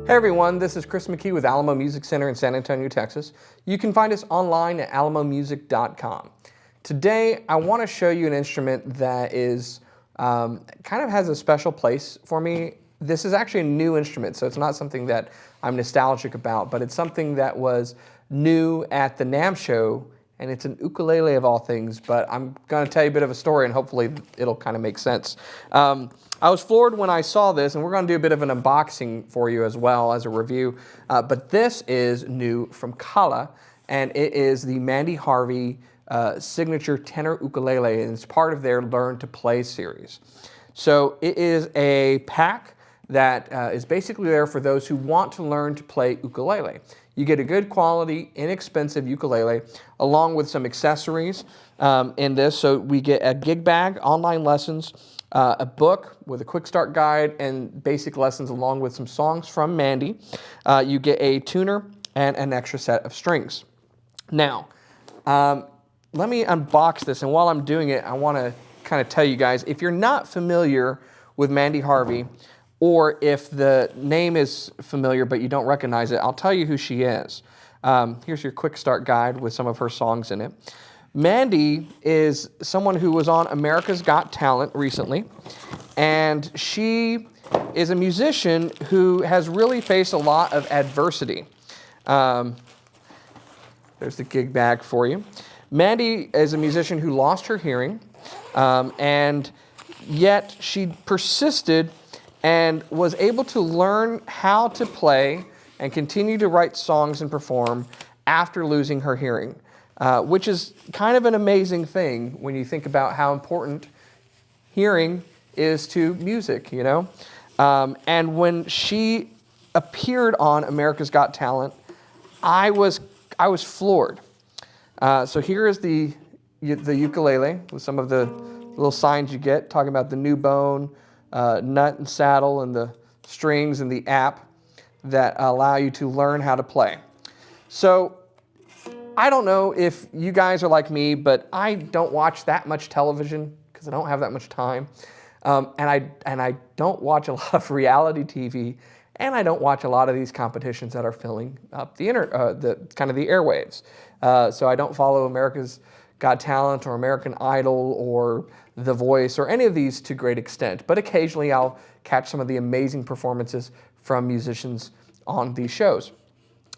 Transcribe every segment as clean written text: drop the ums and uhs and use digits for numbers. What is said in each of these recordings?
Hey everyone, this is Chris McKee with Alamo Music Center in San Antonio, Texas. You can find us online at alamomusic.com. Today, I want to show you an instrument that is kind of has a special place for me. This is actually a new instrument, so it's not something that I'm nostalgic about, but it's something that was new at the NAMM show, and it's an ukulele of all things, but I'm going to tell you a bit of a story, and hopefully it'll kind of make sense. I was floored when I saw this, and we're going to do a bit of an unboxing for you as well as a review, but this is new from Kala, and it is the Mandy Harvey signature tenor ukulele, and it's part of their Learn to Play series. So it is a pack that is basically there for those who want to learn to play ukulele. You get a good quality, inexpensive ukulele along with some accessories in this. So we get a gig bag, online lessons, a book with a quick start guide and basic lessons along with some songs from Mandy. You get a tuner and an extra set of strings. Now, let me unbox this, and while I'm doing it, I want to kind of tell you guys, if you're not familiar with Mandy Harvey, or if the name is familiar but you don't recognize it, I'll tell you who she is. Here's your quick start guide with some of her songs in it. Mandy is someone who was on America's Got Talent recently, and she is a musician who has really faced a lot of adversity. There's the gig bag for you. Mandy is a musician who lost her hearing, and yet she persisted and was able to learn how to play and continue to write songs and perform after losing her hearing, which is kind of an amazing thing when you think about how important hearing is to music, you know? And when she appeared on America's Got Talent, I was floored. So here is the ukulele with some of the little signs you get, talking about the new bone, nut and saddle, and the strings and the app that allow you to learn how to play. So I don't know if you guys are like me, but I don't watch that much television because I don't have that much time, and I don't watch a lot of reality TV, and I don't watch a lot of these competitions that are filling up the kind of the airwaves. So I don't follow America's Got Talent or American Idol or The Voice or any of these to great extent, but occasionally I'll catch some of the amazing performances from musicians on these shows.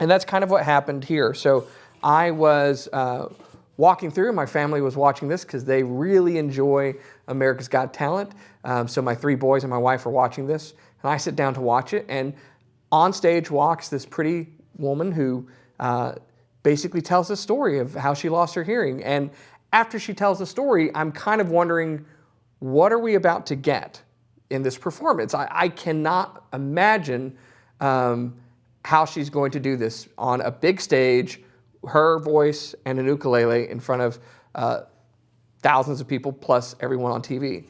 And that's kind of what happened here. So I was walking through, my family was watching this because they really enjoy America's Got Talent. So my 3 boys and my wife are watching this, and I sit down to watch it, and on stage walks this pretty woman who basically tells a story of how she lost her hearing. And after she tells the story, I'm kind of wondering, what are we about to get in this performance? I cannot imagine how she's going to do this on a big stage, her voice and an ukulele in front of thousands of people plus everyone on TV.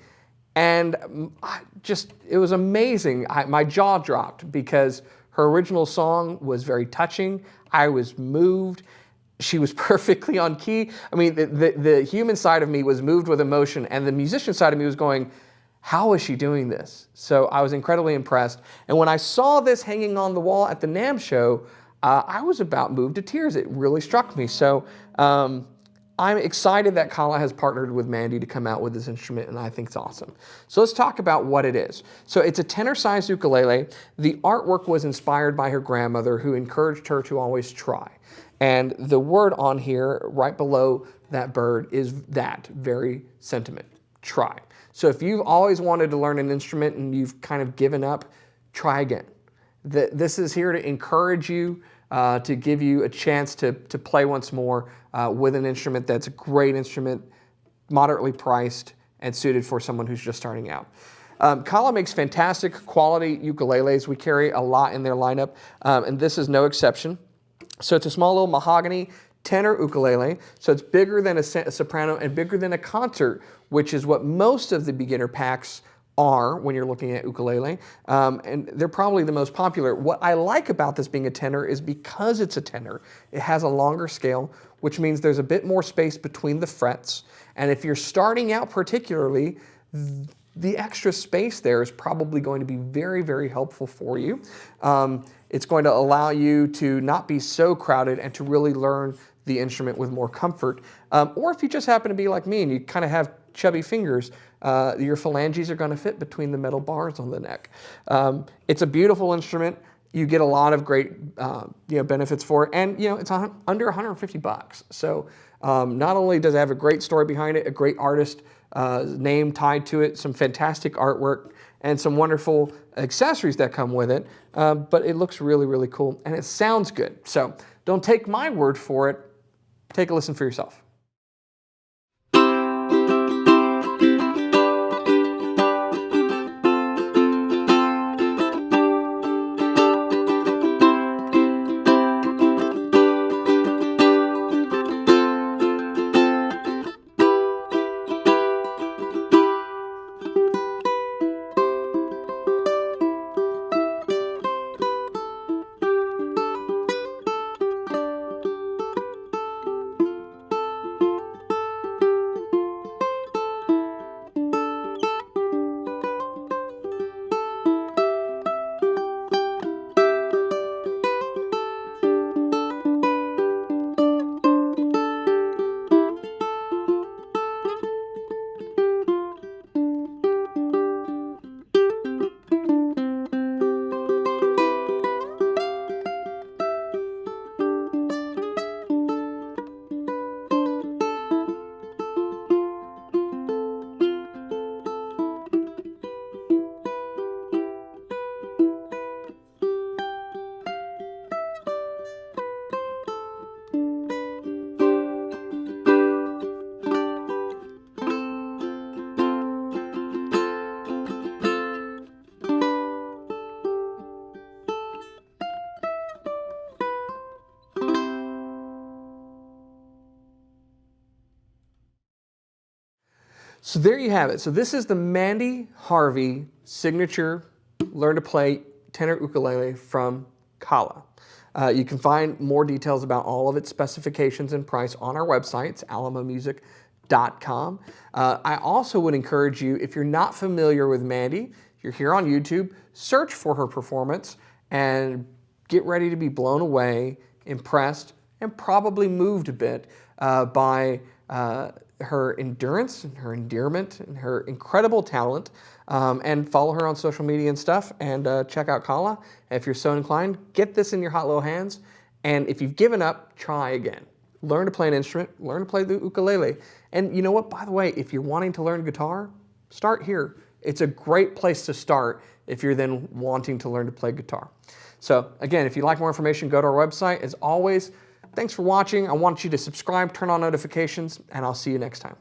And it was amazing. My jaw dropped because her original song was very touching. I was moved. She was perfectly on key. I mean, the human side of me was moved with emotion, and the musician side of me was going, how is she doing this? So I was incredibly impressed. And when I saw this hanging on the wall at the NAMM show, I was about moved to tears. It really struck me. So I'm excited that Kala has partnered with Mandy to come out with this instrument, and I think it's awesome. So let's talk about what it is. So it's a tenor-sized ukulele. The artwork was inspired by her grandmother, who encouraged her to always try. And the word on here, right below that bird, is that very sentiment, try. So if you've always wanted to learn an instrument and you've kind of given up, try again. This is here to encourage you, to give you a chance to play once more with an instrument that's a great instrument, moderately priced, and suited for someone who's just starting out. Kala makes fantastic quality ukuleles. We carry a lot in their lineup, and this is no exception. So it's a small little mahogany tenor ukulele. So it's bigger than a soprano and bigger than a concert, which is what most of the beginner packs are when you're looking at ukulele, and they're probably the most popular. What I like about this being a tenor is because it's a tenor, it has a longer scale, which means there's a bit more space between the frets. And if you're starting out particularly, the extra space there is probably going to be very, very helpful for you. It's going to allow you to not be so crowded and to really learn the instrument with more comfort. Or if you just happen to be like me and you kind of have chubby fingers, your phalanges are going to fit between the metal bars on the neck. It's a beautiful instrument. You get a lot of great benefits for it, and it's under 150 bucks. So not only does it have a great story behind it, a great artist name tied to it, some fantastic artwork, and some wonderful accessories that come with it, but it looks really, really cool, and it sounds good. So don't take my word for it. Take a listen for yourself. So there you have it. So this is the Mandy Harvey signature Learn to Play tenor ukulele from Kala. You can find more details about all of its specifications and price on our website. It's alamomusic.com. I also would encourage you, if you're not familiar with Mandy, you're here on YouTube, search for her performance and get ready to be blown away, impressed, and probably moved a bit by her endurance and her endearment and her incredible talent. And follow her on social media and stuff, and check out Kala. And if you're so inclined, get this in your hot little hands. And if you've given up, try again. Learn to play an instrument, learn to play the ukulele. And you know what, by the way, if you're wanting to learn guitar, start here. It's a great place to start if you're then wanting to learn to play guitar. So again, if you'd like more information, go to our website. As always, thanks for watching. I want you to subscribe, turn on notifications, and I'll see you next time.